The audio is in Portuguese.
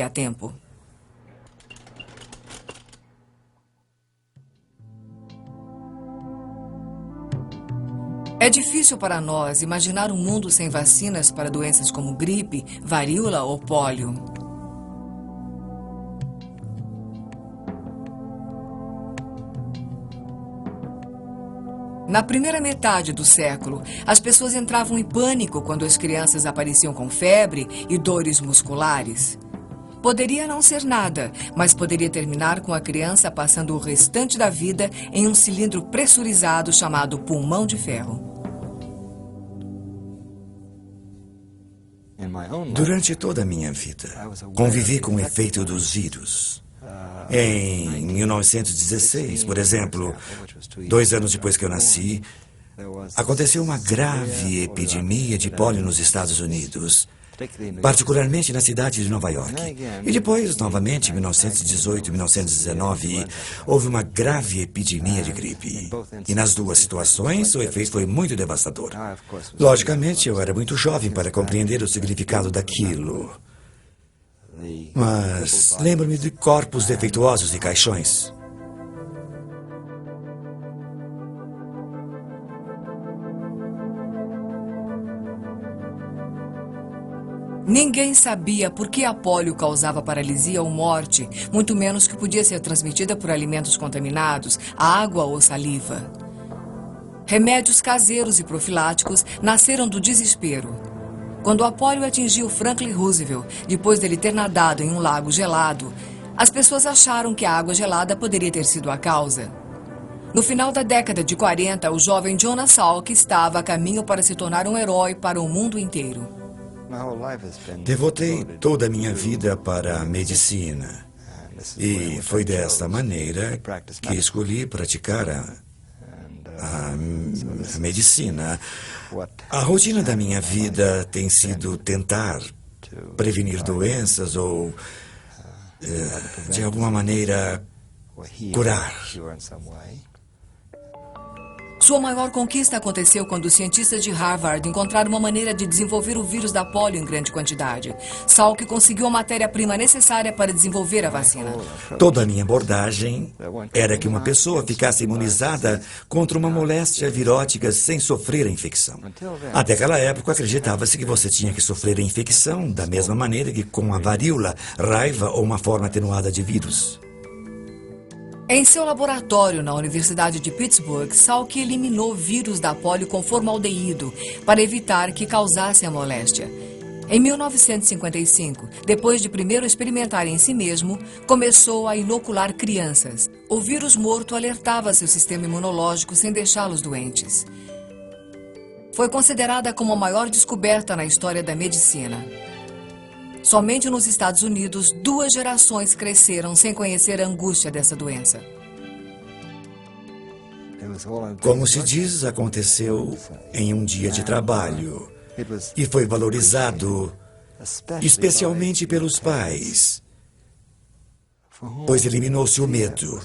a tempo. É difícil para nós imaginar um mundo sem vacinas para doenças como gripe, varíola ou pólio. Na primeira metade do século, as pessoas entravam em pânico quando as crianças apareciam com febre e dores musculares. Poderia não ser nada, mas poderia terminar com a criança passando o restante da vida em um cilindro pressurizado chamado pulmão de ferro. Durante toda a minha vida, convivi com o efeito dos vírus. Em 1916, por exemplo, 2 anos depois que eu nasci, aconteceu uma grave epidemia de pólio nos Estados Unidos, particularmente na cidade de Nova York. E depois, novamente, em 1918 e 1919, houve uma grave epidemia de gripe. E nas duas situações, o efeito foi muito devastador. Logicamente, eu era muito jovem para compreender o significado daquilo. Mas lembro-me de corpos defeituosos e caixões. Ninguém sabia por que a pólio causava paralisia ou morte, muito menos que podia ser transmitida por alimentos contaminados, água ou saliva. Remédios caseiros e profiláticos nasceram do desespero. Quando a pólio atingiu Franklin Roosevelt, depois dele ter nadado em um lago gelado, as pessoas acharam que a água gelada poderia ter sido a causa. No final da década de 40, o jovem Jonas Salk estava a caminho para se tornar um herói para o mundo inteiro. Devotei toda a minha vida para a medicina. E foi desta maneira que escolhi praticar a medicina. A rotina da minha vida tem sido tentar prevenir doenças ou, de alguma maneira, curar. Sua maior conquista aconteceu quando os cientistas de Harvard encontraram uma maneira de desenvolver o vírus da pólio em grande quantidade. Salk conseguiu a matéria-prima necessária para desenvolver a vacina. Toda a minha abordagem era que uma pessoa ficasse imunizada contra uma moléstia virótica sem sofrer a infecção. Até aquela época, acreditava-se que você tinha que sofrer a infecção da mesma maneira que com a varíola, raiva ou uma forma atenuada de vírus. Em seu laboratório na Universidade de Pittsburgh, Salk eliminou vírus da pólio com formaldeído para evitar que causasse a moléstia. Em 1955, depois de primeiro experimentar em si mesmo, começou a inocular crianças. O vírus morto alertava seu sistema imunológico sem deixá-los doentes. Foi considerada como a maior descoberta na história da medicina. Somente nos Estados Unidos, 2 gerações cresceram sem conhecer a angústia dessa doença. Como se diz, aconteceu em um dia de trabalho e foi valorizado especialmente pelos pais, pois eliminou-se o medo.